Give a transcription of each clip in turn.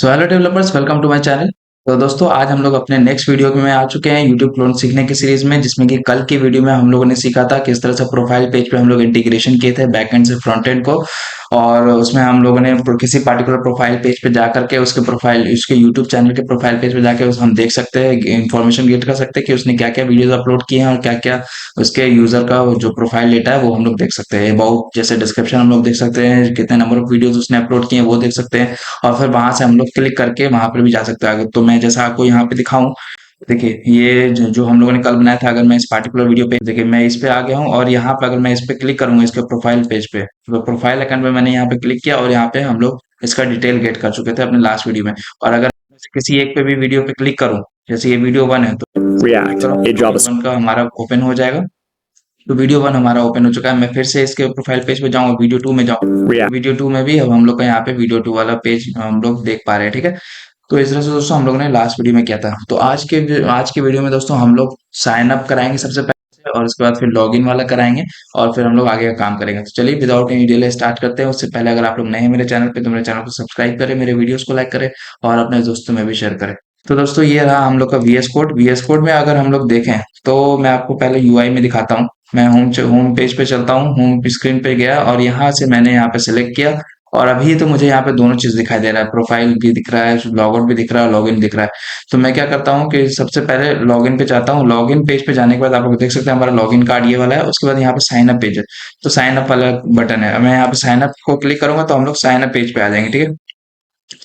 So hello developers, welcome to my channel. तो दोस्तों, आज हम लोग अपने नेक्स्ट वीडियो में आ चुके हैं यूट्यूब क्लोन सीखने की सीरीज में, जिसमें कि कल की वीडियो में हम लोगों ने सीखा था किस तरह से प्रोफाइल पेज पे हम लोग इंटीग्रेशन किए थे बैकएंड से फ्रंट एंड को। और उसमें हम लोगों ने किसी पार्टिकुलर प्रोफाइल पेज पे जा करके उसके यूट्यूब चैनल के प्रोफाइल पेज पे जाके हम देख सकते हैं, इन्फॉर्मेशन गेट कर सकते हैं कि उसने क्या क्या वीडियोज अपलोड किए हैं और क्या क्या उसके यूजर का जो प्रोफाइल डेटा है वो हम लोग देख सकते हैं। अबाउट जैसे डिस्क्रिप्शन हम लोग देख सकते हैं, कितने नंबर ऑफ वीडियोज उसने अपलोड किए हैं वो देख सकते हैं। और फिर वहां से हम लोग क्लिक करके वहां पर भी जा सकते हैं आगे। तो मैं जैसा आपको यहाँ पे दिखाऊं, देखिए ये जो हम लोगों ने कल बनाया था, अगर मैं इस पार्टिकुलर वीडियो पे, देखिए मैं इस पे आ गया हूँ और यहाँ पे अगर मैं इस पे क्लिक करूंगा इसके प्रोफाइल पेज पे, तो प्रोफाइल अकाउंट पे मैंने यहाँ पे क्लिक किया और यहाँ पे हम लोग इसका डिटेल गेट कर चुके थे अपने लास्ट वीडियो में। और अगर मैं किसी एक पे भी वीडियो पे क्लिक करूँ, जैसे ये वीडियो 1 है, तो React, करूँ a तो वीडियो 1 JavaScript. का हमारा ओपन हो जाएगा। तो वीडियो 1 हमारा ओपन हो चुका है। मैं फिर से इसके प्रोफाइल पेज पे जाऊँ, वीडियो 2 में जाऊँ, तो React. वीडियो 2 में भी अब हम लोग का यहाँ पे वीडियो 2 वाला पेज हम लोग देख पा रहे हैं, ठीक है। तो इस तरह से दोस्तों हम लोगों ने लास्ट वीडियो में किया था। तो आज के वीडियो में दोस्तों हम लोग साइन अप कराएंगे सबसे पहले, और उसके बाद फिर लॉगिन वाला कराएंगे, और फिर हम लोग आगे का काम करेंगे। तो चलिए विदाउट एनी डिले स्टार्ट करते हैं। उससे पहले अगर आप लोग नए हैं मेरे चैनल पे, तो मेरे चैनल को सब्सक्राइब करें, मेरे वीडियोस को लाइक करें और अपने दोस्तों में भी शेयर करें। तो दोस्तों ये रहा हम लोग का वीएस कोड में अगर हम लोग देखें, तो मैं आपको पहले यूआई में दिखाता हूँ। मैं होम पेज पे चलता हूँ, होम स्क्रीन पे गया और यहाँ से मैंने यहाँ पे सिलेक्ट किया। और अभी तो मुझे यहाँ पे दोनों चीज दिखाई दे रहा है, प्रोफाइल भी दिख रहा है, लॉगआउट भी दिख रहा है, लॉगिन दिख रहा है। तो मैं क्या करता हूँ कि सबसे पहले लॉगिन पे जाता हूँ। लॉगिन पेज पे जाने के बाद आप लोग देख सकते हैं हमारा लॉगिन कार्ड ये वाला है। उसके बाद यहाँ पे साइन अप पेज है, तो साइन अप वाला बटन है। मैं यहाँ पे साइन अप को क्लिक करूंगा तो हम लोग साइन अप पेज पे आ जाएंगे, ठीक है।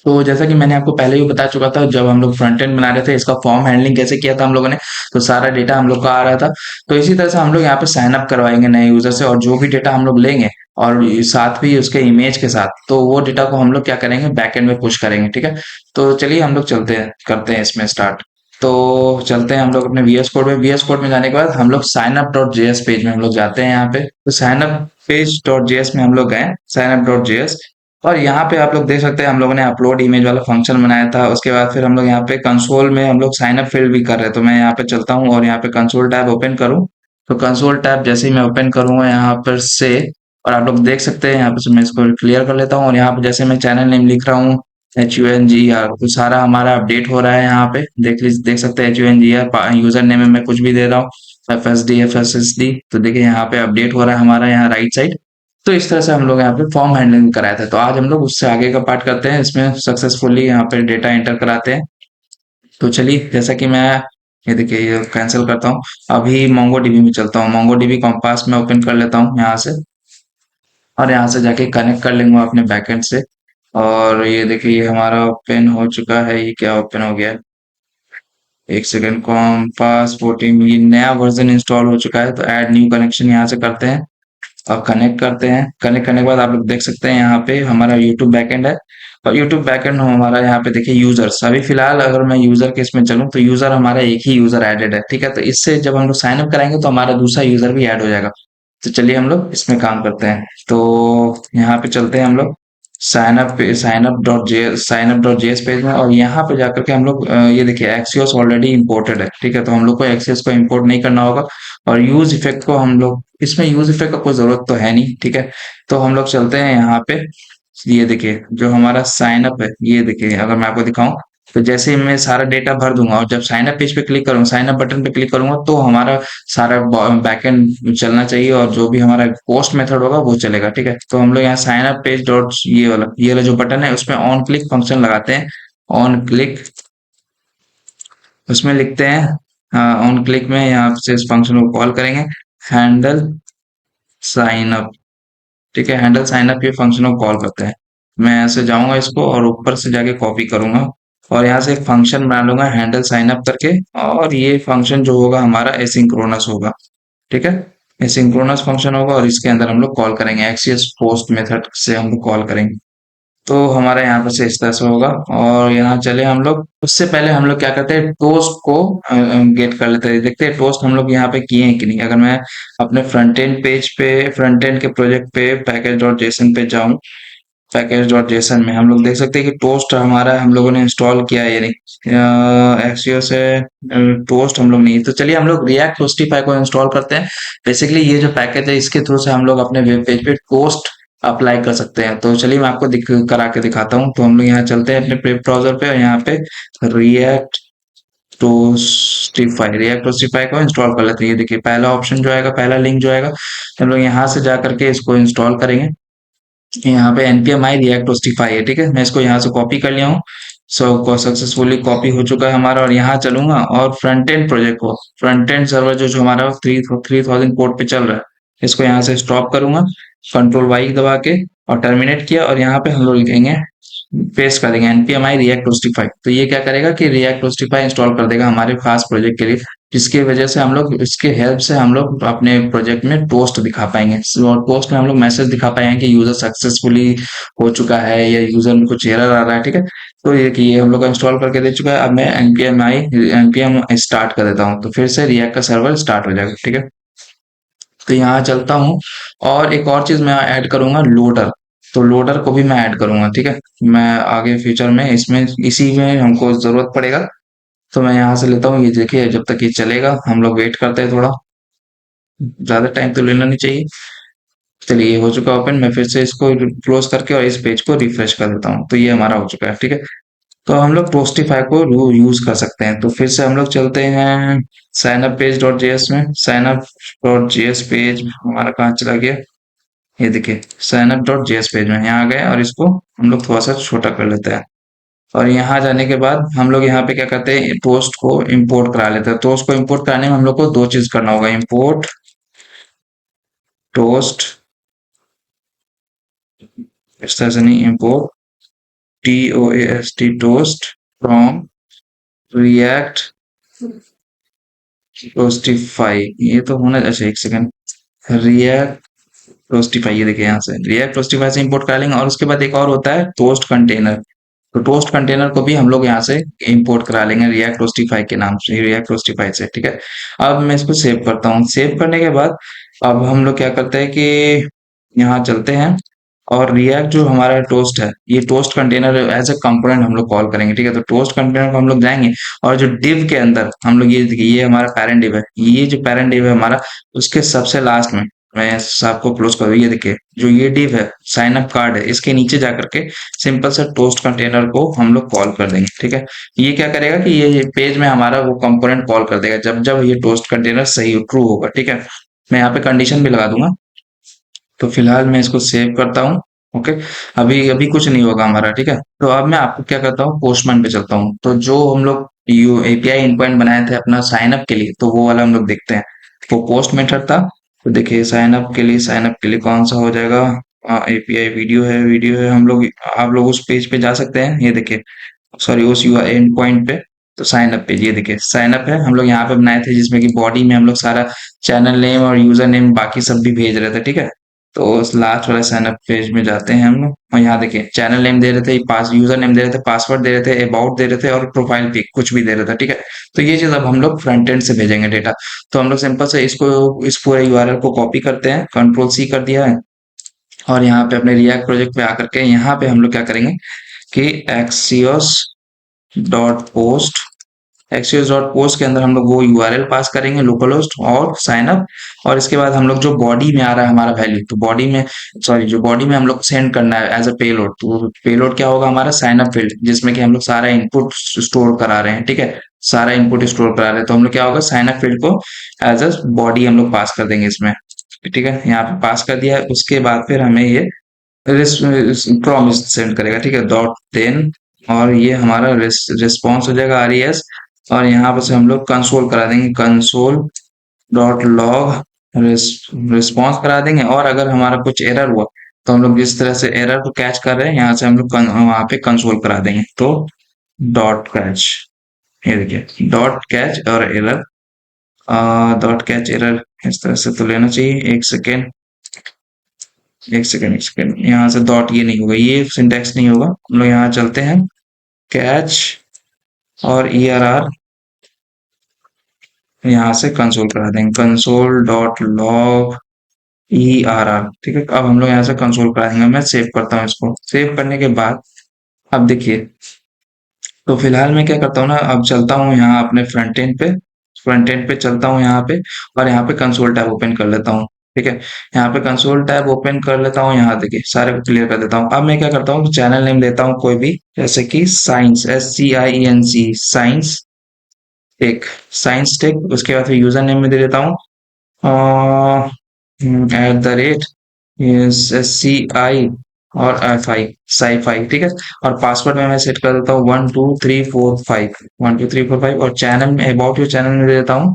तो जैसा कि मैंने आपको पहले ही बता चुका था, जब हम लोग फ्रंट एंड बना रहे थे, इसका फॉर्म हैंडलिंग कैसे किया था हम लोगों ने, तो सारा डेटा हम लोग का आ रहा था। तो इसी तरह से हम लोग यहाँ पे साइन अप करवाएंगे नए यूजर से, और जो भी डेटा हम लोग लेंगे और साथ भी उसके इमेज के साथ, तो वो डेटा को हम लोग क्या करेंगे, बैकएंड में पुश करेंगे, ठीक है। तो चलिए हम लोग चलते हैं, करते हैं इसमें स्टार्ट। तो चलते हैं हम लोग अपने वीएस कोड में जाने के बाद हम लोग sign up dot JS page में हम लोग जाते हैं। यहाँ पे तो sign up page dot JS में हम लोग गए, साइन अप डॉट जेएस। और यहाँ पे आप लोग देख सकते हैं हम लोगों ने अपलोड इमेज वाला फंक्शन बनाया था। उसके बाद फिर हम लोग यहाँ पे कंसोल में हम लोग साइन अप फील्ड भी कर रहे हैं। तो मैं यहाँ पे चलता हूँ और यहाँ पे कंसोल टैब ओपन करूँ। तो कंसोल टैब जैसे ही मैं ओपन करूँगा यहाँ पर से, और आप लोग देख सकते हैं यहाँ पे से, मैं इसको क्लियर कर लेता हूँ। और यहाँ पे जैसे मैं चैनल नेम लिख रहा हूँ HUNGR, तो सारा हमारा अपडेट हो रहा है। यहाँ पे देख सकते हैं HUNGR, यूजर नेम में मैं कुछ भी दे रहा हूँ, FSD। तो देखिए यहाँ पे अपडेट हो रहा है हमारा यहाँ राइट साइड। तो इस तरह से हम लोग यहाँ पे फॉर्म हैंडलिंग कराए थे। तो आज हम लोग उससे आगे का पार्ट करते हैं, इसमें सक्सेसफुली यहाँ पे डेटा एंटर कराते हैं। तो चलिए, जैसा कि मैं, ये देखिए ये कैंसिल करता हूँ। अभी मोंगो डीबी में चलता हूँ, मोंगो डीबी कॉम्पास में ओपन कर लेता हूँ यहाँ से, और यहाँ से जाके कनेक्ट कर लेंगे अपने बैकएंड से। और ये देखिए ये हमारा ओपन हो चुका है। ये क्या ओपन हो गया है, एक सेकेंड। कॉम्पास 14 ये नया वर्जन इंस्टॉल हो चुका है। तो ऐड न्यू कनेक्शन यहाँ से करते हैं और कनेक्ट करते हैं। कनेक्ट करने के बाद आप लोग देख सकते हैं यहाँ पे हमारा यूट्यूब बैकएंड है। और यूट्यूब बैकएंड हमारा यहाँ पे देखिए यूजर्स, अभी फिलहाल अगर मैं यूजर के इसमें चलूँ तो यूजर हमारा एक ही यूजर एडेड है, ठीक है। तो इससे जब हम लोग साइन अप कराएंगे तो हमारा दूसरा यूजर भी ऐड हो जाएगा। तो चलिए हम लोग इसमें काम करते हैं। तो यहाँ पे चलते हैं हम लोग sign up dot JS page में, और यहाँ पे जाकर के हम लोग ये देखिए एक्सियोस ऑलरेडी इंपोर्टेड है, ठीक है। तो हम लोग को एक्सियोस को इंपोर्ट नहीं करना होगा। और यूज इफेक्ट को हम लोग, इसमें यूज इफेक्ट का कोई जरूरत तो है नहीं, ठीक है। तो हम लोग चलते हैं यहाँ पे। ये देखिए जो हमारा साइन अप है, ये देखिए अगर मैं आपको दिखाऊं, तो जैसे ही मैं सारा डेटा भर दूंगा और जब साइन अप पेज पे क्लिक करूंगा, साइन अप बटन पे क्लिक करूंगा, तो हमारा सारा बैकएंड चलना चाहिए और जो भी हमारा पोस्ट मेथड होगा वो चलेगा, ठीक है। तो हम लोग यहाँ साइन अप पेज डॉट ये वाला जो बटन है उसमें ऑन क्लिक फंक्शन लगाते हैं। ऑन क्लिक उसमें लिखते हैं, ऑन क्लिक में यहाँ से इस फंक्शन को कॉल करेंगे, हैंडल साइन अप, ठीक है। हैंडल साइन अप ये फंक्शन को कॉल करते हैं। मैं ऐसे जाऊंगा इसको और ऊपर से जाके कॉपी करूंगा और यहाँ से एक फंक्शन बना लूंगा हैंडल साइन अप करके। और ये फंक्शन जो होगा हमारा एसिंक्रोनस होगा, ठीक है। एसिंक्रोनस फंक्शन होगा और इसके अंदर हम लोग कॉल करेंगे, एक्सियस पोस्ट मेथड से हम लोग कॉल करेंगे। तो हमारा यहाँ पर से इस तरह से होगा। और यहाँ चले हम लोग, उससे पहले हम लोग क्या करते हैं, टोस्ट को गेट कर लेते हैं। देखते हैं टोस्ट हम लोग यहाँ पे किए हैं कि नहीं। अगर मैं अपने फ्रंट एंड पेज पे, फ्रंट एंड के प्रोजेक्ट पे पैकेज डॉट जेसन पे जाऊं, पैकेज डॉट जेसन में हम लोग देख सकते हैं कि टोस्ट हमारा हम लोगों ने इंस्टॉल किया है या नहीं। एक्सियो से टोस्ट हम लोग नहीं। तो चलिए हम लोग रिएक्ट होस्टिफाई को इंस्टॉल करते हैं। बेसिकली ये जो पैकेज है इसके थ्रू से हम लोग अपने वेब पेज पे टोस्ट अप्लाई कर सकते हैं। तो चलिए मैं आपको दिख करा के दिखाता हूँ। तो हम लोग यहाँ चलते हैं अपने ब्राउजर पे और यहाँ पे रिएक्ट टोस्टिफाई को इंस्टॉल कर लेते हैं। ये देखिए पहला ऑप्शन जो आएगा, पहला लिंक जो आएगा, हम लोग यहाँ से जा करके इसको इंस्टॉल करेंगे। यहाँ पे npm i react टोस्टिफाई है, ठीक है। मैं इसको यहाँ से कॉपी कर लिया हूँ। सक्सेसफुली कॉपी हो चुका है हमारा। और यहाँ चलूंगा और फ्रंट एंड प्रोजेक्ट को, फ्रंट एंड सर्वर जो हमारा 3000 पोर्ट पे चल रहा है, इसको यहाँ से स्टॉप करूंगा, कंट्रोल वाई दबा के, और टर्मिनेट किया। और यहाँ पे हम लोग लिखेंगे, पेस्ट कर देंगे npm i react टोस्टिफाई। तो ये क्या करेगा कि react टोस्टिफाई इंस्टॉल कर देगा हमारे खास प्रोजेक्ट के लिए, जिसकी वजह से हम लोग, इसके हेल्प से हम लोग अपने प्रोजेक्ट में टोस्ट दिखा पाएंगे। और टोस्ट में हम लोग मैसेज दिखा पाएंगे कि यूजर सक्सेसफुली हो चुका है या यूजर में कुछ एरर आ रहा है, ठीक है। तो ये कि ये हम लोग इंस्टॉल करके दे चुका है। अब मैं npm स्टार्ट कर देता हूँ, तो फिर से रिएक्ट का सर्वर स्टार्ट हो जाएगा, ठीक है। तो यहाँ चलता हूँ और एक और चीज मैं ऐड करूंगा, लोडर। तो लोडर को भी मैं ऐड करूंगा, ठीक है। मैं आगे फ्यूचर में इसमें, इसी में हमको जरूरत पड़ेगा। तो मैं यहाँ से लेता हूँ। ये देखिए जब तक ये चलेगा हम लोग वेट करते हैं थोड़ा, ज्यादा टाइम तो लेना नहीं चाहिए। चलिए ये हो चुका ओपन। मैं फिर से इसको क्लोज करके और इस पेज को रिफ्रेश कर देता हूँ। तो ये हमारा हो चुका है, ठीक है। तो हम लोग टोस्टिफाई को यूज कर सकते हैं। तो फिर से हम लोग चलते हैं sign up page dot JS में। Sign up dot JS page हमारा कहाँ चला गया, ये देखिए sign up dot JS page में यहाँ आ गए। और इसको हम लोग थोड़ा सा छोटा कर लेते हैं। और यहाँ जाने के बाद हम लोग यहाँ पे क्या करते हैं, टोस्ट को इंपोर्ट करा लेते हैं। टोस्ट को इंपोर्ट कराने में हम लोग को दो चीज करना होगा, इंपोर्ट टोस्ट, इस तरह से नहीं, इंपोर्ट टोस्ट फ्रॉम रिएक्ट टोस्टिफाई। ये तो होना, अच्छा एक सेकंड, रिएक्ट टोस्टिफाई, ये देखिए यहाँ से रिएक्ट टोस्टिफाई से इंपोर्ट करा लेंगे। और उसके बाद एक और होता है टोस्ट कंटेनर। तो टोस्ट कंटेनर को भी हम लोग यहाँ से इंपोर्ट करा लेंगे रिएक्ट टोस्टिफाई के नाम से, रिएक्ट टोस्टिफाई से, ठीक है। अब मैं इसको सेव करता हूँ। सेव करने के बाद अब हम लोग क्या करते हैं कि यहाँ चलते हैं और रिएक्ट जो हमारा टोस्ट है, ये toast container as a component हम लोग कॉल करेंगे, ठीक है। तो टोस्ट कंटेनर को हम लोग जाएंगे और जो डिव के अंदर हम लोग, ये देखिए ये हमारा पैरेंट डिव है, ये जो पैरेंट डिव है हमारा, उसके सबसे लास्ट में मैं सबको क्लोज करूँ, ये देखिए जो ये डिव है, साइन अप कार्ड है, इसके नीचे जाकर के सिंपल सा टोस्ट कंटेनर को हम लोग कॉल कर देंगे, ठीक है। ये क्या करेगा कि ये पेज में हमारा वो कंपोनेंट कॉल कर देगा जब जब ये टोस्ट कंटेनर सही ट्रू होगा, ठीक है। मैं यहाँ पे कंडीशन भी लगा दूंगा। तो फिलहाल मैं इसको सेव करता हूँ। ओके, अभी अभी कुछ नहीं होगा हमारा, ठीक है। तो अब मैं आपको क्या करता हूँ, पोस्टमैन पे चलता हूँ। तो जो हम लोग यू एपीआई इंड पॉइंट बनाए थे अपना साइन अप के लिए, तो वो वाला हम लोग देखते हैं। वो पोस्ट मेथड था। तो देखिए साइन अप के लिए कौन सा हो जाएगा, एपीआई वीडियो है, वीडियो है। हम लोग, आप लोग उस पेज पे जा सकते हैं, ये देखिए, सॉरी उस यू एंड पॉइंट पे। तो साइन अप पेज, ये देखिए साइन अप है, हम लोग यहाँ पे बनाए थे, जिसमें कि बॉडी में हम लोग सारा चैनल नेम और यूजर नेम बाकी सब भी भेज रहे थे, ठीक है। तो उस लास्ट वाले साइन अप पेज में जाते हैं हम लोग और यहाँ देखिए चैनल नेम दे रहे थे, पास यूजर नेम दे रहे थे, पासवर्ड दे रहे थे, अबाउट दे रहे थे, और प्रोफाइल पिक कुछ भी दे रहे थे, ठीक है। तो ये चीज अब हम लोग फ्रंट एंड से भेजेंगे डेटा। तो हम लोग सिंपल से इसको, इस पूरे यूआरएल को कॉपी करते हैं, कंट्रोल सी कर दिया है। और यहाँ पे अपने रिएक्ट प्रोजेक्ट पे आकर के यहाँ पे हम लोग क्या करेंगे कि Axios dot post, Axios dot post के अंदर हम लोग वो यूआरएल पास करेंगे, लोकल होस्ट और साइन अप। और इसके बाद हम लोग जो बॉडी में आ रहा है हमारा वैल्यू, तो बॉडी में, सॉरी जो बॉडी में हम लोग सेंड करना है एज अ पेलोड, तो पेलोड क्या होगा हमारा, साइन अप फील्ड, जिसमें कि हम लोग सारा इनपुट स्टोर करा रहे हैं, ठीक है। सारा इनपुट स्टोर करा रहे हैं, तो हम लोग क्या होगा, साइन अप फील्ड को एज अ बॉडी हम लोग पास कर देंगे इसमें, ठीक है। यहाँ पे पास कर दिया है। उसके बाद फिर हमें ये प्रॉमिस सेंड करेगा, ठीक है, डॉट देन। और ये हमारा रिस्पॉन्स हो जाएगा RES। और यहाँ पर से हम लोग कंसोल करा देंगे, कंसोल डॉट लॉग रिस्पॉन्स करा देंगे। और अगर हमारा कुछ एरर हुआ, तो हम लोग जिस तरह से एरर को कैच कर रहे हैं, यहाँ से हम लोग वहां पे कंसोल करा देंगे। तो डॉट कैच, ये देखिए डॉट कैच और एरर, डॉट कैच एरर इस तरह से तो लेना चाहिए। एक सेकेंड, यहाँ से डॉट ये नहीं होगा, ये सिंटेक्स नहीं होगा। हम लोग यहाँ चलते हैं, कैच और ERR, यहाँ से कंसोल करा देंगे, कंसोल डॉट लॉग ERR, ठीक है। अब हम लोग यहाँ से कंसोल करा देंगे। मैं सेव करता हूँ इसको। सेव करने के बाद अब देखिए, तो फिलहाल मैं क्या करता हूँ ना, अब चलता हूँ यहाँ अपने फ्रंट एंड पे, फ्रंट एंड पे चलता हूँ यहाँ पे, और यहाँ पे कंसोल टैब ओपन कर लेता हूँ। ठीक है। यहाँ पे कंसोल टैब ओपन कर लेता हूँ, यहाँ देखिए सारे को क्लियर कर देता हूँ। अब मैं क्या करता हूँ, चैनल नेम देता हूँ कोई भी, जैसे कि science, SCIENC, science tech, science tech. उसके बाद फिर यूजर नेम में दे देता हूँ @ SCI और FI, साईफाई, ठीक है। और पासवर्ड में मैं सेट कर देता हूँ 12345, 12345। और चैनल में, अबाउट योर चैनल में दे देता हूँ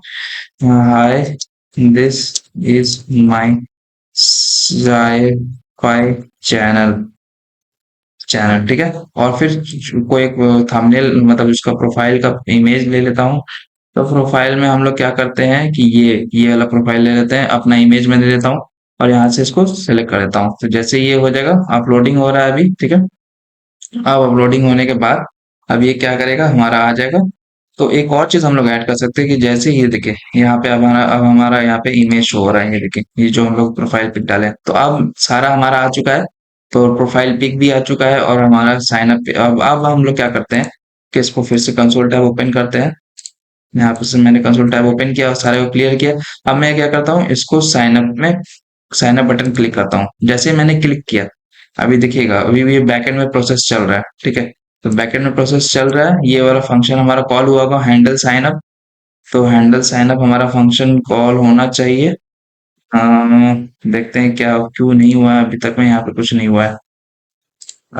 hi, this is my sci-fi channel, ठीक है। और फिर कोई एक थंबनेल, मतलब उसका प्रोफाइल का इमेज ले लेता हूँ। तो प्रोफाइल में हम लोग क्या करते हैं कि ये वाला प्रोफाइल ले लेते हैं, अपना इमेज में दे देता हूँ और यहाँ से इसको सेलेक्ट कर देता हूँ। तो जैसे ये हो जाएगा, अपलोडिंग हो रहा है अभी, ठीक है। अब अपलोडिंग होने के बाद अब ये क्या करेगा, हमारा आ जाएगा। तो एक और चीज हम लोग ऐड कर सकते हैं कि जैसे ये देखिए यहाँ पे अब हमारा यहाँ पे इमेज शो हो रहा है, ये देखिए ये जो हम लोग प्रोफाइल पिक डाले हैं। तो अब सारा हमारा आ चुका है, तो प्रोफाइल पिक भी आ चुका है और हमारा साइन अप। अब हम लोग क्या करते हैं कि इसको फिर से कंसोल टैब ओपन करते हैं। यहाँ पे से मैंने कंसोल टैब ओपन किया और सारे को क्लियर किया। अब मैं क्या करता हूँ, इसको साइन अप में, साइन अप बटन क्लिक करता हूँ। जैसे ही मैंने क्लिक किया, अभी देखिएगा अभी भी बैकएंड में प्रोसेस चल रहा है, ठीक है। तो बैकएंड में प्रोसेस चल रहा है, ये वाला फंक्शन हमारा कॉल हुआ होगा, हैंडल साइन अप। तो हैंडल साइन अप हमारा फंक्शन कॉल होना चाहिए। देखते हैं क्या क्यों नहीं हुआ है, अभी तक में यहाँ पे कुछ नहीं हुआ है।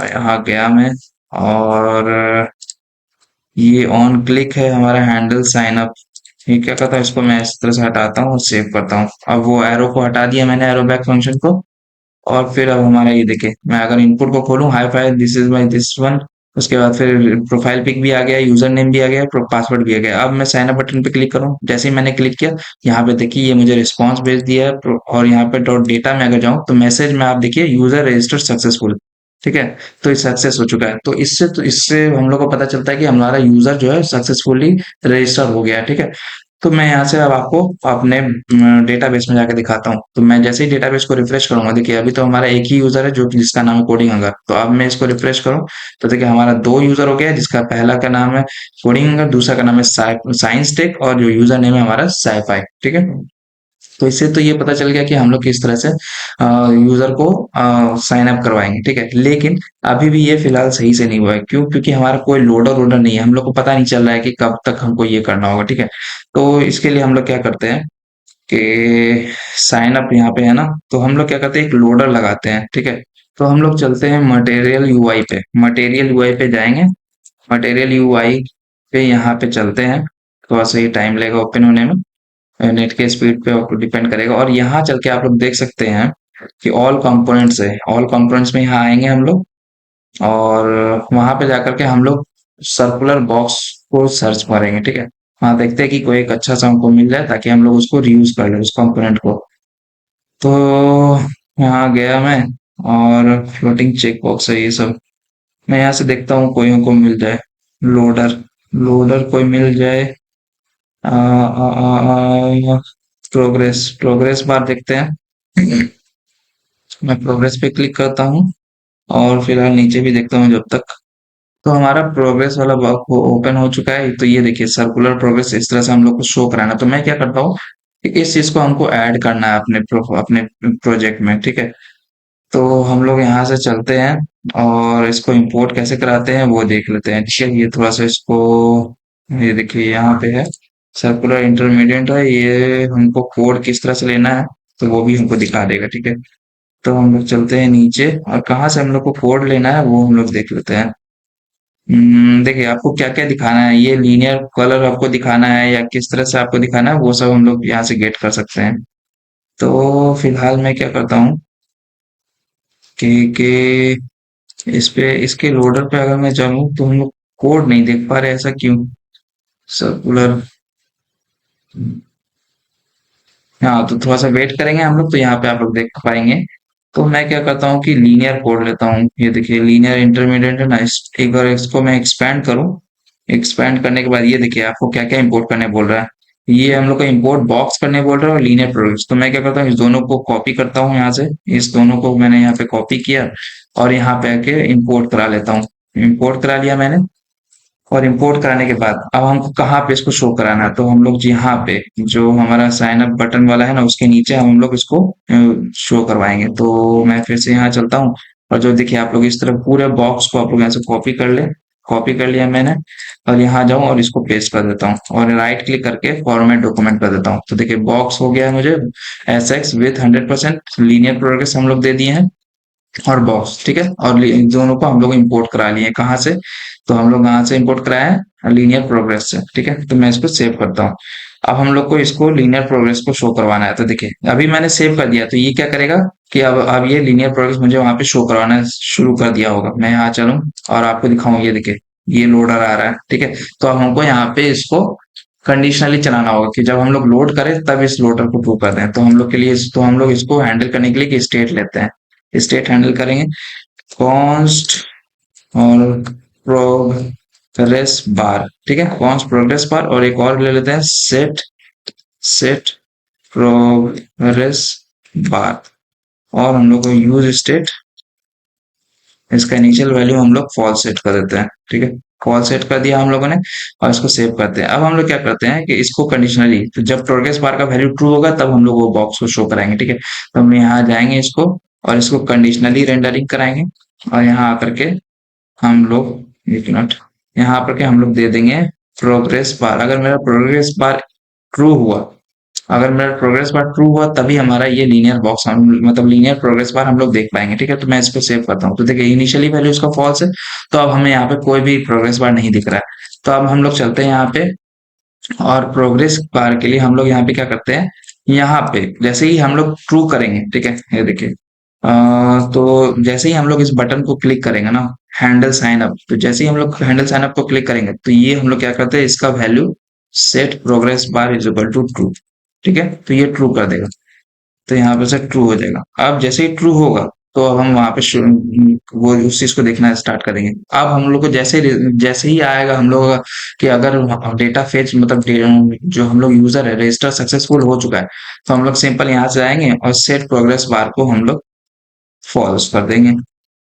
यहाँ गया मैं, और ये ऑन क्लिक है हमारा हैंडल साइन अप। ये क्या कहता है, इसको मैं इस तरह से हटाता हूँ और सेव करता हूँ। अब वो एरो को हटा दिया मैंने, एरो बैक फंक्शन को। और फिर अब हमारा ये देखिए, मैं अगर इनपुट को खोलूं, hi fi this is my this one. उसके बाद फिर प्रोफाइल पिक भी आ गया, यूजर नेम भी आ गया, पासवर्ड भी आ गया। अब मैं साइन अप बटन पे क्लिक करूं, जैसे ही मैंने क्लिक किया, यहाँ पे देखिए ये मुझे रिस्पांस भेज दिया है। और यहाँ पे डॉट डेटा में अगर जाऊं तो मैसेज में आप देखिए यूजर रजिस्टर सक्सेसफुल, ठीक है। तो ये सक्सेस हो चुका है। तो इससे हम लोग को पता चलता है कि हमारा यूजर जो है सक्सेसफुली रजिस्टर हो गया है, ठीक है। तो मैं यहाँ से अब आपको अपने डेटाबेस में जाके दिखाता हूँ। तो मैं जैसे ही डेटाबेस को रिफ्रेश करूंगा, देखिए अभी तो हमारा एक ही यूजर है जो कि जिसका नाम है कोडिंग अंगर। तो अब मैं इसको रिफ्रेश करूँ तो देखिए हमारा दो यूजर हो गया है, जिसका पहला का नाम है कोडिंग अंगर, दूसरा का नाम है साइंस टेक, और जो यूजर नेम है हमारा साईफाई, ठीक है। तो इससे तो ये पता चल गया कि हम लोग किस तरह से यूजर को साइन अप करवाएंगे, ठीक है। लेकिन अभी भी ये फिलहाल सही से नहीं हुआ है, क्यों? क्योंकि हमारा कोई लोडर वोडर नहीं है, हम लोग को पता नहीं चल रहा है कि कब तक हमको ये करना होगा, ठीक है। तो इसके लिए हम लोग क्या करते हैं कि साइन अप यहाँ पे है ना, तो हम लोग क्या करते हैं, एक लोडर लगाते हैं, ठीक है। तो हम लोग चलते हैं मटेरियल यूआई पे, मटेरियल यूआई पे जाएंगे। मटेरियल यूआई पे यहाँ पे चलते हैं, थोड़ा सा ही टाइम लगेगा ओपन होने में, नेट के स्पीड पे डिपेंड करेगा। और यहाँ चल के आप लोग देख सकते हैं कि ऑल कंपोनेंट्स है, ऑल कंपोनेंट्स में यहाँ आएंगे हम लोग। और वहां पे जाकर के हम लोग सर्कुलर बॉक्स को सर्च करेंगे, ठीक है। वहां देखते हैं कि कोई एक अच्छा सा हमको मिल जाए ताकि हम लोग उसको रीयूज कर ले, उस कंपोनेंट को। तो यहाँ गया मैं, और फ्लोटिंग चेक बॉक्स है ये सब। मैं यहाँ से देखता हूँ कोई हमको मिल जाए, लोडर, लोडर कोई मिल जाए। प्रोग्रेस, प्रोग्रेस बार देखते हैं। मैं प्रोग्रेस पे क्लिक करता हूँ और फिलहाल नीचे भी देखता हूँ जब तक। तो हमारा प्रोग्रेस वाला बॉक्स ओपन हो चुका है। तो ये देखिए सर्कुलर प्रोग्रेस इस तरह से हम लोग को शो कराना। तो मैं क्या करता हूँ कि इस चीज को हमको ऐड करना है अपने प्रोजेक्ट में, ठीक है। तो हम लोग यहाँ से चलते हैं और इसको इंपोर्ट कैसे कराते हैं वो देख लेते हैं, ठीक है। ये थोड़ा सा इसको, ये देखिए यहाँ पे है सर्कुलर इंटरमीडिएट है, ये हमको कोड किस तरह से लेना है तो वो भी हमको दिखा देगा, ठीक है। तो हम लोग चलते हैं नीचे, और कहाँ से हम लोग को कोड लेना है वो हम लोग देख लेते हैं। देखिए आपको क्या क्या दिखाना है, ये लीनियर कलर आपको दिखाना है या किस तरह से आपको दिखाना है, वो सब हम लोग यहाँ से गेट कर सकते हैं। तो फिलहाल मैं क्या करता हूँ कि इस पे, इसके लोडर पे अगर मैं जाऊँ तो हम लोग कोड नहीं देख पा रहे, ऐसा क्यों? सर्कुलर, हाँ तो थोड़ा सा वेट करेंगे हम लोग, तो यहाँ पे आप लोग देख पाएंगे। तो मैं क्या करता हूँ कि लीनियर कोड लेता हूँ, ये देखिए लीनियर इंटरमीडिएट है ना, एक बार इसको मैं एक्सपैंड करूँ। एक्सपैंड करने के बाद ये देखिए आपको क्या क्या इंपोर्ट करने बोल रहा है। ये हम लोग को इंपोर्ट बॉक्स करने बोल रहा है और लीनियर प्रोडक्ट्स। तो मैं क्या करता हूँ, इस दोनों को कॉपी करता हूँ यहाँ से, इस दोनों को मैंने यहाँ पे कॉपी किया और यहाँ पे आके इंपोर्ट करा लेता हूँ। इंपोर्ट करा लिया मैंने। और इंपोर्ट कराने के बाद अब हमको कहाँ पे इसको शो कराना है, तो हम लोग यहाँ पे जो हमारा साइन अप बटन वाला है ना, उसके नीचे हम लोग इसको शो करवाएंगे। तो मैं फिर से यहाँ चलता हूँ, और जो देखिए आप लोग इस तरह पूरे बॉक्स को आप लोग यहाँ से कॉपी कर ले, कॉपी कर लिया मैंने, और यहाँ जाऊँ और इसको पेस्ट कर देता हूँ और राइट क्लिक करके फॉर्मेट डॉक्यूमेंट कर देता हूँ। तो देखिए बॉक्स हो गया है मुझे S x with 100% linear progress हम लोग दे दिए हैं, और बॉक्स, ठीक है। और इन दोनों को हम लोग इंपोर्ट करा लिए कहाँ से, तो हम लोग यहाँ से इंपोर्ट कराए हैं लीनियर प्रोग्रेस से, ठीक है। तो मैं इसको सेव करता हूँ। अब हम लोग को इसको लीनियर प्रोग्रेस को शो करवाना है, तो देखिए अभी मैंने सेव कर दिया, तो ये क्या करेगा कि अब ये लीनियर प्रोग्रेस मुझे वहां पे शो करवाना शुरू कर दिया होगा। मैं यहाँ चलूँ और आपको दिखाऊं, ये देखिए ये लोडर आ रहा है, ठीक है। तो अब हमको यहाँ पे इसको कंडीशनली चलाना होगा कि जब हम लोग लोड करें तब इस लोडर को ट्रू कर दें। तो हम लोग के लिए तो हम लोग इसको हैंडल करने के लिए स्टेट लेते हैं, स्टेट हैंडल करेंगे कॉन्स्ट और प्रोग्रेस बार, ठीक है, कॉन्स्ट प्रोग्रेस बार, और एक और ले लेते हैं सेट, सेट प्रोग्रेस बार, और हम लोग को यूज स्टेट, इसका इनिशियल वैल्यू हम लोग फॉल्स सेट कर देते हैं, ठीक है। फॉल्स सेट कर दिया हम लोगों ने, और इसको सेव करते हैं। अब हम लोग क्या करते हैं कि इसको कंडीशनली, तो जब प्रोग्रेस बार का वैल्यू ट्रू होगा तब हम लोग वो बॉक्स को शो कराएंगे, ठीक है। तो हम यहाँ जाएंगे इसको, और इसको कंडीशनली रेंडरिंग कराएंगे, और यहाँ आकर के हम लोग एक मिनट, यहाँ पर के हम लोग दे देंगे प्रोग्रेस बार। अगर मेरा प्रोग्रेस बार ट्रू हुआ, अगर मेरा प्रोग्रेस बार ट्रू हुआ तभी हमारा ये लीनियर बॉक्स हम मतलब लीनियर प्रोग्रेस बार हम लोग देख पाएंगे, ठीक है। तो मैं इसको सेव करता हूँ। तो देखिए इनिशियली वैल्यू इसका फॉल्स है, तो अब हमें यहाँ पे कोई भी प्रोग्रेस बार नहीं दिख रहा है। तो अब हम लोग चलते हैं यहाँ पे, और प्रोग्रेस बार के लिए हम लोग यहाँ पे क्या करते हैं, यहाँ पे जैसे ही हम लोग ट्रू करेंगे, ठीक है, ये देखिए तो जैसे ही हम लोग इस बटन को क्लिक करेंगे ना, हैंडल साइन अप, तो जैसे ही हम लोग हैंडल साइन अप को क्लिक करेंगे तो ये हम लोग क्या करते हैं, इसका value set progress bar is equal to true, ठीक है। तो ये ट्रू कर देगा, तो यहाँ पे से ट्रू हो जाएगा। अब जैसे ही ट्रू होगा तो अब हम वहां पे वो उस चीज को देखना स्टार्ट करेंगे। अब हम लोग को जैसे ही आएगा हम लोग कि अगर डेटा फेच मतलब जो हम लोग यूजर है रजिस्टर सक्सेसफुल हो चुका है, तो हम लोग सिंपल यहाँ से आएंगे और सेट प्रोग्रेस बार को हम लोग फॉल्स कर देंगे,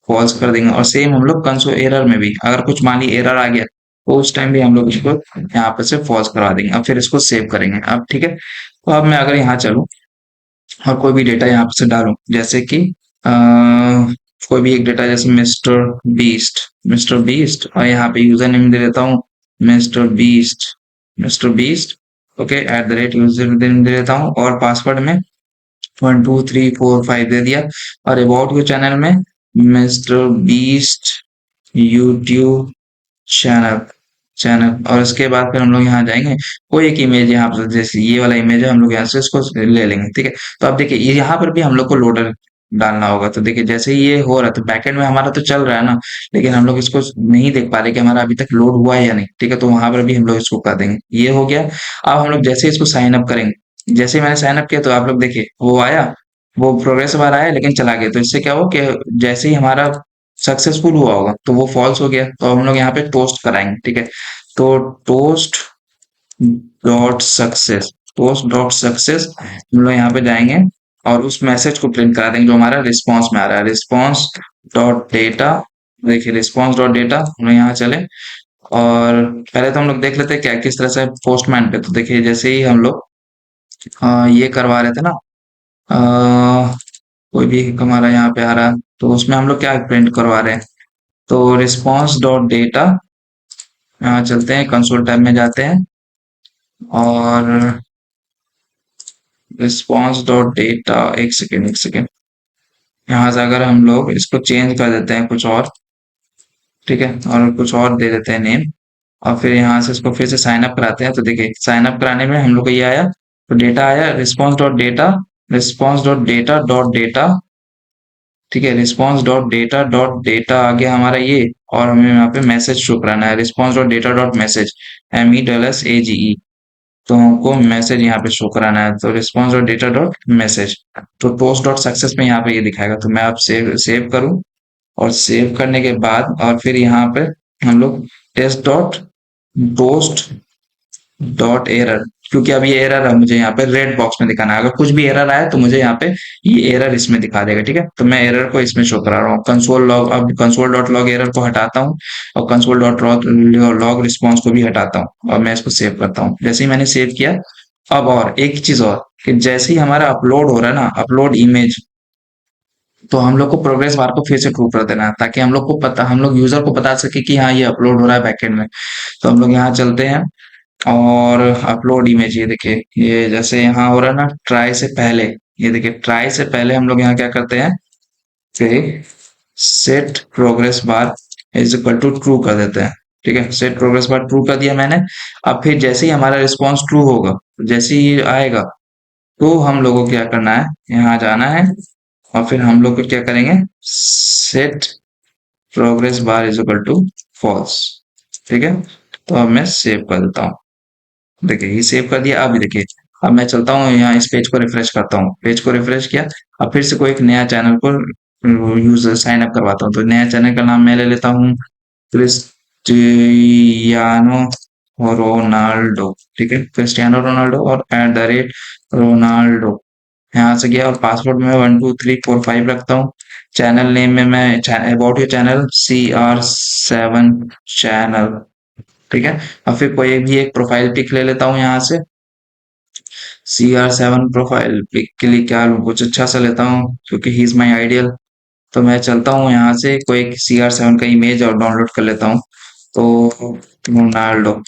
फॉल्स कर देंगे। और सेम हम लोग कंसोल एरर में भी अगर कुछ मान ली एरर आ गया तो उस टाइम भी हम लोग इसको यहाँ पे से फॉल्स करवा देंगे। अब फिर इसको सेव करेंगे, अब ठीक है। तो अब मैं अगर यहाँ चलूँ और कोई भी डेटा यहाँ पे से डालूं, जैसे कि कोई भी एक डेटा, जैसे मिस्टर बीस्ट, मिस्टर बीस्ट, और यहाँ पे यूजर नेम दे देता हूँ Mr Beast, Mr Beast, okay, at the rate user name दे देता हूँ, और पासवर्ड में 1 2 3 4 5 दे दिया, और अबाउट यू चैनल में mister beast YouTube channel, channel, और उसके बाद फिर हम लोग यहाँ जाएंगे, कोई एक इमेज यहाँ पर जैसे ये वाला इमेज है हम लोग यहाँ से इसको ले लेंगे, ठीक है। तो अब देखिए ये यहाँ पर भी हम लोग को लोडर डालना होगा। तो देखिए जैसे ही ये हो रहा है तो बैकएंड में हमारा तो चल रहा है ना, लेकिन हम लोग इसको नहीं देख पा रहे कि हमारा अभी तक लोड हुआ है या नहीं, ठीक है। तो वहां पर भी हम लोग इसको कर देंगे, ये हो गया। अब हम लोग जैसे इसको साइन अप करेंगे, जैसे ही मैंने साइन अप किया तो आप लोग देखिए वो आया, वो प्रोग्रेस बार आया लेकिन चला गया। तो इससे क्या हो कि जैसे ही हमारा सक्सेसफुल हुआ होगा तो वो फॉल्स हो गया, तो हम लोग यहाँ पे टोस्ट कराएंगे, ठीक है। तो toast dot success, toast dot success हम लोग यहाँ पे जाएंगे और उस मैसेज को प्रिंट करा देंगे जो हमारा रिस्पॉन्स में आ रहा है, रिस्पॉन्स डॉट डेटा। देखिए रिस्पॉन्स डॉट डेटा हम लोग यहाँ चले, और पहले तो हम लोग देख लेते हैं क्या किस तरह से पोस्टमैन पे। तो देखिए जैसे ही हम लोग ये करवा रहे थे ना, अ, कोई भी हमारा यहाँ पे आ रहा है तो उसमें हम लोग क्या प्रिंट करवा रहे हैं, तो रिस्पॉन्स डॉट डेटा, यहाँ चलते हैं कंसोल टैब में जाते हैं, और रिस्पॉन्स डॉट डेटा, एक सेकेंड एक सेकेंड, यहाँ से अगर हम लोग इसको चेंज कर देते हैं कुछ और, ठीक है, और कुछ और दे देते हैं नेम, और फिर यहाँ से इसको फिर से साइन अप कराते हैं। तो देखिए साइन अप कराने में हम लोग को ये आया, तो डेटा आया response dot data, response dot data dot data, ठीक है, response dot data dot data आ गया हमारा ये, और हमें यहाँ पे मैसेज शो कराना है response dot data dot message, MESSAGE। तो हमको मैसेज यहाँ पे शो कराना है, तो response dot data dot message, तो टोस्ट डॉट सक्सेस में यहाँ पे ये दिखाएगा। तो मैं अब सेव सेव करूँ, और सेव करने के बाद और फिर यहाँ पे हम लोग test dot toast dot error, क्योंकि अब ये एरर है, मुझे यहाँ पे रेड बॉक्स में दिखाना है। अगर कुछ भी एरर आया तो मुझे यहाँ पे ये एरर इसमें दिखा देगा, ठीक है। तो मैं एरर को इसमें शो करा रहा हूँ, कंसोल लॉग। अब कंसोल डॉट लॉग एरर को हटाता हूँ और कंसोल डॉट लॉग रिस्पॉन्स को भी हटाता हूँ और मैं इसको सेव करता हूँ। जैसे ही मैंने सेव किया, अब और एक चीज और, कि जैसे ही हमारा अपलोड हो रहा है ना, अपलोड इमेज, तो हम लोग को प्रोग्रेस बार को फिर से ट्रू कर देना है, ताकि हम लोग यूजर को बता सके कि हाँ ये अपलोड हो रहा है बैकएंड में। तो हम लोग यहाँ चलते हैं और अपलोड इमेज, ये देखिए, ये जैसे यहाँ हो रहा है ना ट्राई से पहले, ये देखिए ट्राई से पहले हम लोग यहाँ क्या करते हैं कि set progress bar is equal to true कर देते हैं, ठीक है। सेट प्रोग्रेस बार ट्रू कर दिया मैंने। अब फिर जैसे ही हमारा रिस्पॉन्स ट्रू होगा, जैसे ही आएगा, तो हम लोगों को क्या करना है, यहाँ जाना है और फिर हम लोग को क्या करेंगे, set progress bar is equal to false, ठीक है। तो अब मैं सेव कर देता हूँ। देखिए ये सेव कर दिया। अब देखिए, अब मैं चलता हूँ यहाँ, इस पेज को रिफ्रेश करता हूँ, पेज को रिफ्रेश किया। अब फिर से कोई एक नया चैनल को यूजर साइन अप करवाता हूँ। तो नया चैनल का नाम मैं ले लेता हूँ क्रिस्टियानो रोनाल्डो, ठीक है, क्रिस्टियानो रोनाल्डो, और @रोनाल्डो यहाँ से गया। और पासवर्ड में 12345 रखता हूँ। चैनल नेम में मैं about your channel CR7 channel, ठीक है। और फिर कोई भी एक प्रोफाइल पिक ले लेता हूँ यहाँ से। CR7 प्रोफाइल पिक के लिए क्या लूँ, कुछ अच्छा सा लेता हूँ क्योंकि ही इज माई आइडियल। तो मैं चलता हूँ यहाँ से कोई CR7 का इमेज और डाउनलोड कर लेता हूँ। तो रोनाल्डो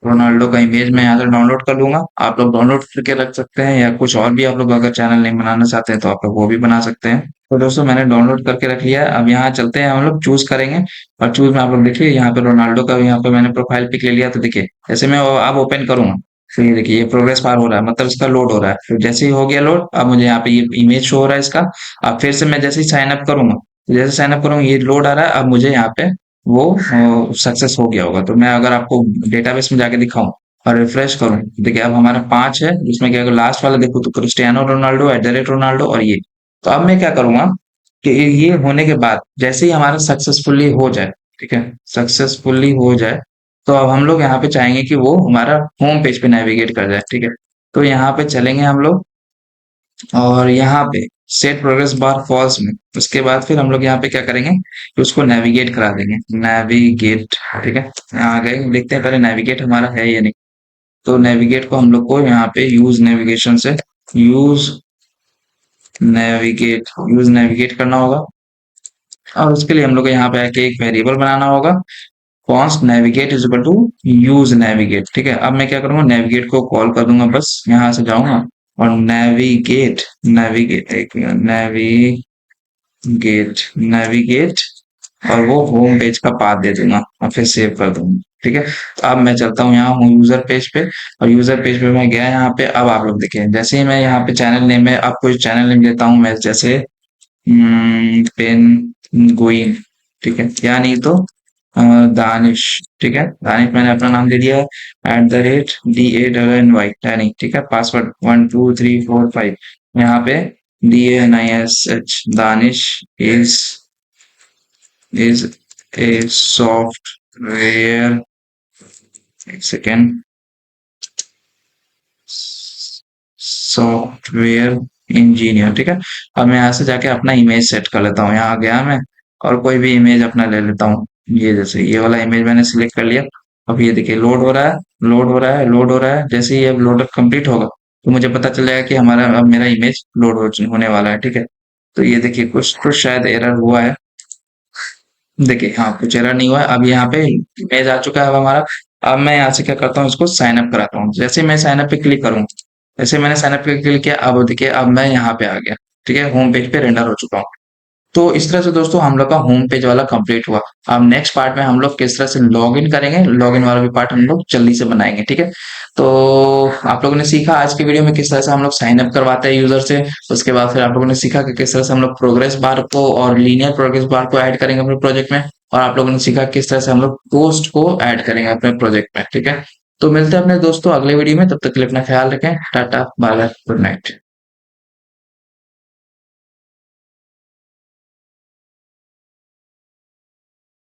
रोनाल्डो का इमेज मैं यहाँ से डाउनलोड कर लूंगा। आप लोग डाउनलोड करके रख सकते हैं, या कुछ और भी आप लोग अगर चैनल नेम बनाना चाहते हैं तो आप लोग वो भी बना सकते हैं। तो दोस्तों मैंने डाउनलोड करके रख लिया है। अब यहाँ चलते हैं, हम लोग चूज करेंगे। और चूज में आप लोग देखिए यहाँ पे रोनाल्डो का यहाँ पे मैंने प्रोफाइल पिक ले लिया। तो देखिए जैसे मैं अब ओपन करूंगा, तो ये देखिए ये प्रोग्रेस बार हो रहा है, मतलब इसका लोड हो रहा है। फिर जैसे ही हो गया लोड, अब मुझे यहाँ पे ये इमेज शो हो रहा है इसका। अब फिर से मैं जैसे ही साइन अप करूंगा, तो जैसे साइन अप करूंगा ये लोड आ रहा है। अब मुझे यहाँ पे वो सक्सेस हो गया होगा। तो मैं अगर आपको डेटाबेस में जाके दिखाऊं और रिफ्रेश करूं, देखिए अब हमारा 5 है, जिसमें क्या लास्ट वाला देखो तो क्रिस्टियानो रोनाल्डो @रोनाल्डो और ये। तो अब मैं क्या करूंगा कि ये होने के बाद जैसे ही हमारा सक्सेसफुली हो जाए, ठीक है, सक्सेसफुली हो जाए, तो अब हम लोग यहाँ पे चाहेंगे कि वो हमारा होम पेज पे नेविगेट कर जाए, ठीक है। तो यहाँ पे चलेंगे हम लोग और यहाँ पे सेट प्रोग्रेस बार फॉल्स में, उसके बाद फिर हम लोग यहाँ पे क्या करेंगे कि उसको नेविगेट करा देंगे, नेविगेट, ठीक है। यहाँ आ गए, देखते हैं पहले नेविगेट हमारा है या नहीं। तो नेविगेट को हम लोग को यहाँ पे यूज नेविगेशन से यूज यूज नेविगेट करना होगा। और उसके लिए हम लोग को यहाँ पे आके एक वेरिएबल बनाना होगा, const navigate is equal to use navigate, ठीक है। अब मैं क्या करूंगा, नेविगेट को कॉल कर दूंगा, बस यहाँ से जाऊंगा और नेविगेट नेविगेट एक नेविगेट और वो होम पेज का पाथ दे दूंगा और फिर सेव कर दूंगा, ठीक है। तो अब मैं चलता हूँ यहाँ हूँ यूजर पेज पे, और यूजर पेज पे मैं गया यहाँ पे। अब आप लोग देखें, जैसे ही मैं यहाँ पे चैनल नेम में अब कोई चैनल नेम देता हूँ मैं, जैसे पेन गोइन, ठीक है, या नहीं तो दानिश, ठीक है। दानिश मैंने अपना नाम दे दिया, @DANNY डैनी, ठीक है। पासवर्ड 12345, यहाँ पे DANISH, Danish is a software, एक सेकेंड, सॉफ्टवेयर इंजीनियर, ठीक है। अब मैं यहाँ से जाके अपना इमेज सेट कर लेता हूँ, यहाँ गया मैं और कोई भी इमेज अपना ले लेता हूँ। ये जैसे ये वाला इमेज मैंने सिलेक्ट कर लिया। अब ये देखिए लोड हो रहा है, लोड हो रहा है, लोड हो रहा है। जैसे ही अब लोड कंप्लीट होगा तो मुझे पता चल जाएगा कि हमारा अब मेरा इमेज लोड होने वाला है, ठीक है। तो ये देखिए कुछ तो शायद एरर हुआ है। देखिए हाँ, कुछ एरर नहीं हुआ है। अब यहाँ पे इमेज आ चुका है अब हमारा। अब मैं यहाँ से क्या करता हूँ, इसको साइन अप कराता हूँ। जैसे मैं साइन अप पे क्लिक करूँ, जैसे मैंने साइन अप पे क्लिक किया, अब देखिए अब मैं यहाँ पे आ गया, ठीक है, होम पेज पे रेंडर हो चुका हूँ। तो इस तरह से दोस्तों हम लोग का होम पेज वाला कंप्लीट हुआ। अब नेक्स्ट पार्ट में हम लोग किस तरह से लॉग इन करेंगे, लॉग इन वाला भी पार्ट हम लोग जल्दी से बनाएंगे, ठीक है। तो आप लोगों ने सीखा आज की वीडियो में किस तरह से हम लोग साइन अप करवाते हैं यूजर से। उसके बाद फिर आप लोगों ने सीखा कि किस तरह से हम लोग प्रोग्रेस बार को और लीनियर प्रोग्रेस बार को ऐड करेंगे अपने प्रोजेक्ट में। और आप लोगों ने सीखा किस तरह से हम लोग पोस्ट को ऐड करेंगे अपने प्रोजेक्ट में, ठीक है। तो मिलते हैं अपने दोस्तों अगले वीडियो में, तब तक के लिए अपना ख्याल रखें। Tata bye bye, good night.